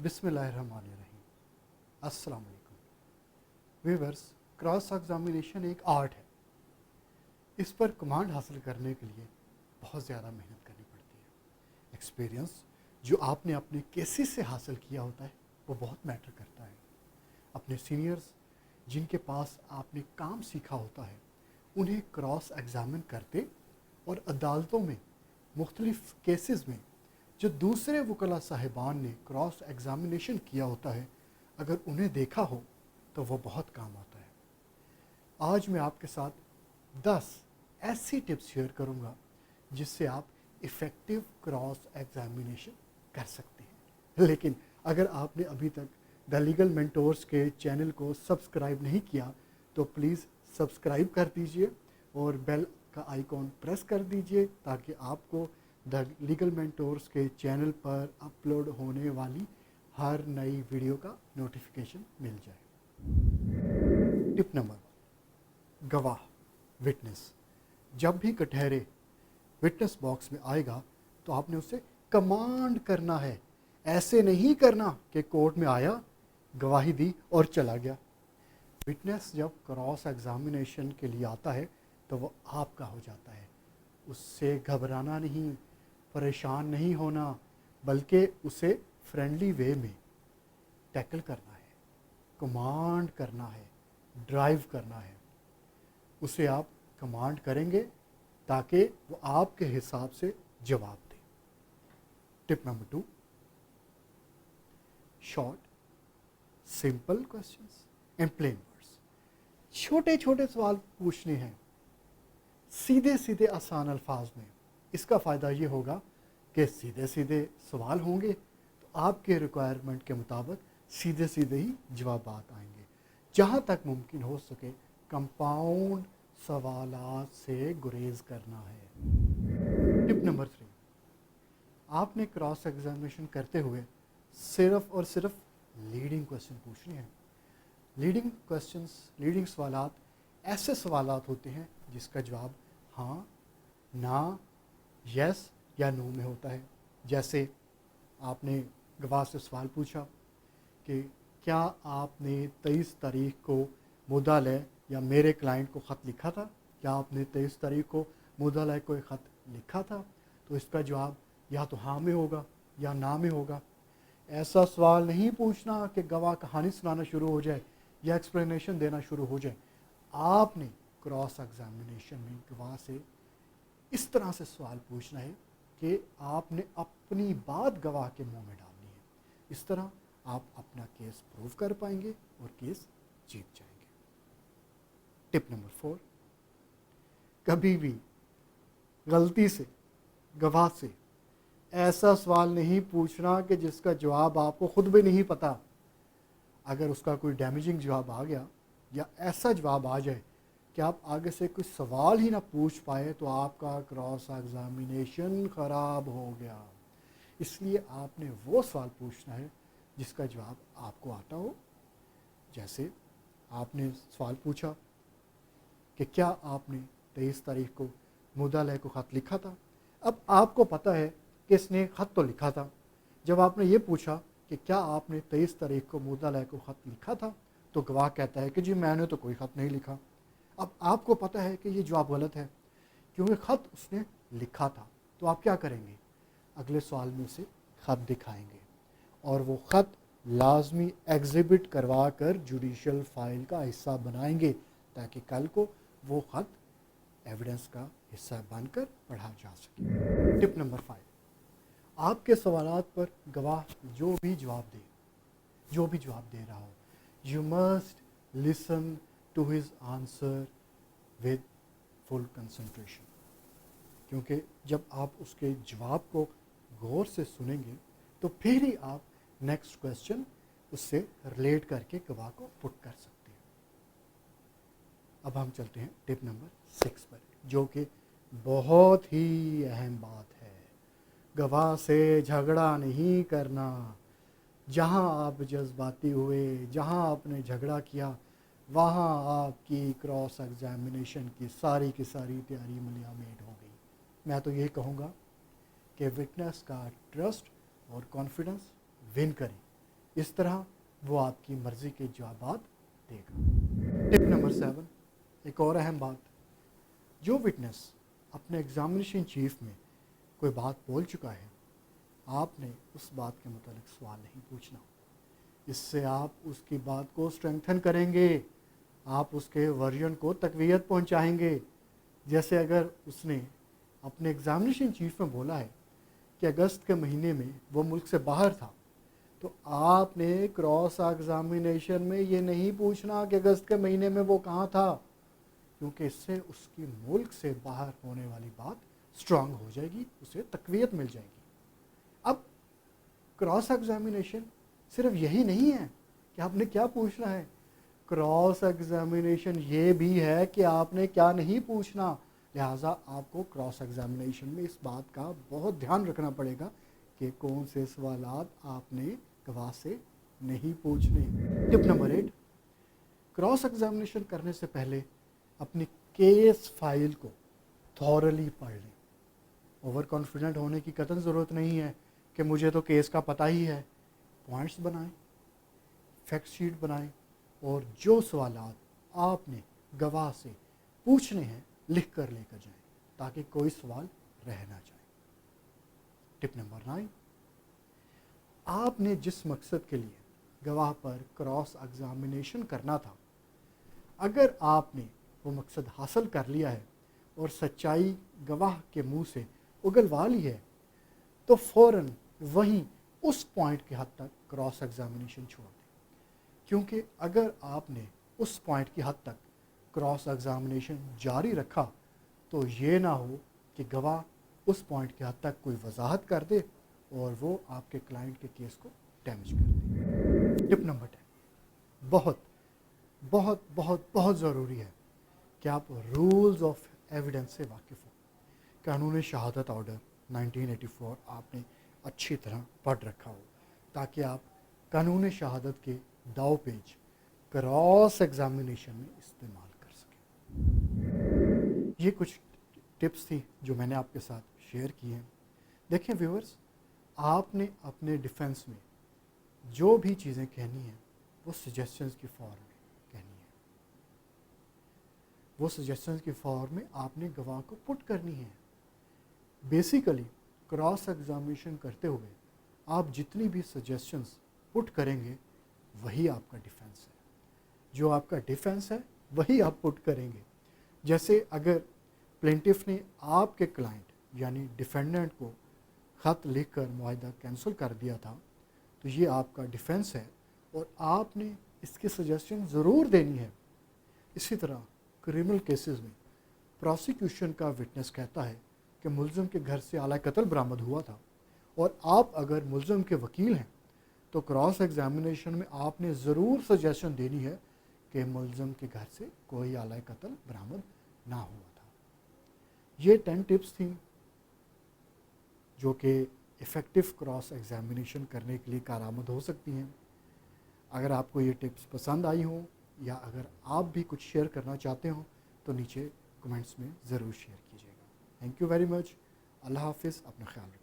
बिस्मिल्लाहिर्रहमानिर्रहीम। अस्सलाम वालेकुम व्यूअर्स, क्रॉस एग्जामिनेशन एक आर्ट है। इस पर कमांड हासिल करने के लिए बहुत ज़्यादा मेहनत करनी पड़ती है। एक्सपीरियंस जो आपने अपने केसेस से हासिल किया होता है वो बहुत मैटर करता है। अपने सीनियर्स जिनके पास आपने काम सीखा होता है उन्हें क्रॉस एग्जामिन करते और अदालतों में मुख्तलिफ केसेस में जो दूसरे वकला साहिबान ने क्रॉस एग्जामिनेशन किया होता है, अगर उन्हें देखा हो तो वो बहुत काम आता है। आज मैं आपके साथ 10 ऐसी टिप्स शेयर करूंगा जिससे आप इफ़ेक्टिव क्रॉस एग्जामिनेशन कर सकते हैं। लेकिन अगर आपने अभी तक द लीगल मेंटोर्स के चैनल को सब्सक्राइब नहीं किया तो प्लीज़ सब्सक्राइब कर दीजिए और बेल का आइकॉन प्रेस कर दीजिए ताकि आपको द लीगल मेंटोर्स के चैनल पर अपलोड होने वाली हर नई वीडियो का नोटिफिकेशन मिल जाए। टिप नंबर 1, गवाह विटनेस। जब भी कटहरे विटनेस बॉक्स में आएगा तो आपने उसे कमांड करना है। ऐसे नहीं करना कि कोर्ट में आया, गवाही दी और चला गया। विटनेस जब क्रॉस एग्जामिनेशन के लिए आता है तो वो आपका हो जाता है। उससे घबराना नहीं, परेशान नहीं होना, बल्कि उसे फ्रेंडली वे में टैकल करना है, कमांड करना है, ड्राइव करना है। उसे आप कमांड करेंगे ताकि वो आपके हिसाब से जवाब दे। Tip number 2, short simple questions and plain words. छोटे छोटे सवाल पूछने हैं सीधे सीधे आसान अल्फाज में। इसका फ़ायदा ये होगा कि सीधे सीधे सवाल होंगे तो आपके रिक्वायरमेंट के मुताबिक सीधे सीधे ही जवाबात आएंगे। जहाँ तक मुमकिन हो सके कंपाउंड सवालात से गुरेज करना है। टिप नंबर 3, आपने क्रॉस एग्जामिनेशन करते हुए सिर्फ और सिर्फ लीडिंग क्वेश्चन पूछने हैं। लीडिंग क्वेश्चंस, लीडिंग सवालात ऐसे सवालात होते हैं जिसका जवाब हाँ, ना, यस या नो में होता है। जैसे आपने गवाह से सवाल पूछा कि क्या आपने 23 तारीख को मुद्दालय या मेरे क्लाइंट को ख़त लिखा था? क्या आपने 23 तारीख को मुद्दालय को एक ख़त लिखा था? तो इसका जवाब या तो हाँ में होगा या ना में होगा। ऐसा सवाल नहीं पूछना कि गवाह कहानी सुनाना शुरू हो जाए या एक्सप्लेनेशन देना शुरू हो जाए। आपने क्रॉस एग्जामिनेशन में गवाह से इस तरह से सवाल पूछना है कि आपने अपनी बात गवाह के मुंह में डालनी है। इस तरह आप अपना केस प्रूव कर पाएंगे और केस जीत जाएंगे। टिप नंबर 4, कभी भी गलती से गवाह से ऐसा सवाल नहीं पूछना कि जिसका जवाब आपको खुद भी नहीं पता। अगर उसका कोई डैमेजिंग जवाब आ गया या ऐसा जवाब आ जाए कि आप आगे से कोई सवाल ही ना पूछ पाए तो आपका क्रॉस एग्जामिनेशन ख़राब हो गया। इसलिए आपने वो सवाल पूछना है जिसका जवाब आपको आता हो। जैसे आपने सवाल पूछा कि क्या आपने 23 तारीख को मुद्दालय को ख़त लिखा था। अब आपको पता है कि इसने ख़त तो लिखा था। जब आपने ये पूछा कि क्या आपने 23 तारीख को मुद्दालय को ख़त लिखा था तो गवाह कहता है कि जी मैंने तो कोई ख़त नहीं लिखा। अब आपको पता है कि ये जवाब गलत है क्योंकि ख़त उसने लिखा था। तो आप क्या करेंगे? अगले सवाल में उसे ख़त दिखाएंगे और वो ख़त लाजमी एग्जिबिट करवा कर जुडिशल फाइल का हिस्सा बनाएंगे ताकि कल को वो ख़त एविडेंस का हिस्सा बनकर पढ़ा जा सके। टिप नंबर 5, आपके सवालात पर गवाह जो भी जवाब दे रहा हो, you must listen to his answer with full concentration. क्योंकि जब आप उसके जवाब को गौर से सुनेंगे तो फिर ही आप नेक्स्ट क्वेश्चन उससे रिलेट करके गवाह को पुट कर सकते हैं। अब हम चलते हैं टिप नंबर 6 पर, जो कि बहुत ही अहम बात है। गवाह से झगड़ा नहीं करना। जहां आप जज्बाती हुए, जहां आपने झगड़ा किया, वहाँ आपकी क्रॉस एग्जामिनेशन की सारी तैयारी मलियामेट हो गई। मैं तो यही कहूँगा कि विटनेस का ट्रस्ट और कॉन्फिडेंस विन करें इस तरह वो आपकी मर्ज़ी के जवाबात देगा। टिप नंबर 7, एक और अहम बात, जो विटनेस अपने एग्जामिनेशन चीफ में कोई बात बोल चुका है, आपने उस बात के मुतालिक सवाल नहीं पूछना। इससे आप उसकी बात को स्ट्रेंथन करेंगे, आप उसके वर्जन को तकवीत पहुंचाएंगे। जैसे अगर उसने अपने एग्जामिनेशन चीफ में बोला है कि अगस्त के महीने में वो मुल्क से बाहर था, तो आपने क्रॉस एग्जामिनेशन में ये नहीं पूछना कि अगस्त के महीने में वो कहाँ था, क्योंकि इससे उसकी मुल्क से बाहर होने वाली बात स्ट्रांग हो जाएगी, उसे तकवीत मिल जाएगी। अब क्रॉस एग्जामिनेशन सिर्फ यही नहीं है कि आपने क्या पूछना है, क्रॉस एग्जामिनेशन ये भी है कि आपने क्या नहीं पूछना। लिहाजा आपको क्रॉस एग्जामिनेशन में इस बात का बहुत ध्यान रखना पड़ेगा कि कौन से सवालात आपने गवाह से नहीं पूछने। टिप नंबर 8, क्रॉस एग्जामिनेशन करने से पहले अपनी केस फाइल को थॉरली पढ़ लें। ओवर कॉन्फिडेंट होने की कतई ज़रूरत नहीं है कि मुझे तो केस का पता ही है। पॉइंट्स बनाएं, फैक्ट शीट बनाएं और जो सवालात आपने गवाह से पूछने हैं लिख कर लेकर जाएं, ताकि कोई सवाल रह ना जाए। टिप नंबर 9, आपने जिस मकसद के लिए गवाह पर क्रॉस एग्जामिनेशन करना था, अगर आपने वो मकसद हासिल कर लिया है और सच्चाई गवाह के मुंह से उगलवा ली है, तो फ़ौरन वहीं उस पॉइंट के हद तक क्रॉस एग्जामिनेशन छोड़ दें। क्योंकि अगर आपने उस पॉइंट की हद तक क्रॉस एग्जामिनेशन जारी रखा तो ये ना हो कि गवाह उस पॉइंट की हद तक कोई वजाहत कर दे और वो आपके क्लाइंट के केस को डैमेज कर दे। टिप नंबर 10, बहुत बहुत बहुत बहुत ज़रूरी है कि आप रूल्स ऑफ एविडेंस से वाकिफ़ हो। कानून शहादत ऑर्डर 1984 आपने अच्छी तरह पढ़ रखा हो, ताकि आप कानून शहादत के दाव पेज क्रॉस एग्जामिनेशन में इस्तेमाल कर सकें। ये कुछ टिप्स थी जो मैंने आपके साथ शेयर की हैं। देखें व्यूअर्स, आपने अपने डिफेंस में जो भी चीज़ें कहनी हैं वो सजेशंस की फॉर्म में कहनी है। वो सजेशंस की फॉर्म में आपने गवाह को पुट करनी है। बेसिकली क्रॉस एग्जामिनेशन करते हुए आप जितनी भी सजेशंस पुट करेंगे वही आपका डिफेंस है। जो आपका डिफेंस है वही आप पुट करेंगे। जैसे अगर प्लेंटिफ ने आपके क्लाइंट यानी डिफेंडेंट को ख़त लिखकर मुआहदा कैंसिल कर दिया था, तो ये आपका डिफेंस है और आपने इसकी सजेशन ज़रूर देनी है। इसी तरह क्रिमिनल केसेस में प्रोसिक्यूशन का विटनेस कहता है कि मुल्ज़िम के घर से आला कत्ल बरामद हुआ था और आप अगर मुल्ज़िम के वकील हैं तो क्रॉस एग्जामिनेशन में आपने ज़रूर सजेशन देनी है कि मुल्ज़िम के घर से कोई आला कत्ल बरामद ना हुआ था। ये 10 टिप्स थी जो कि इफ़ेक्टिव क्रॉस एग्जामिनेशन करने के लिए कारआमद हो सकती हैं। अगर आपको ये टिप्स पसंद आई हों या अगर आप भी कुछ शेयर करना चाहते हो तो नीचे कमेंट्स में ज़रूर शेयर कीजिएगा। Thank you very much. अल्लाह हाफिज़, अपना ख्याल रखिए।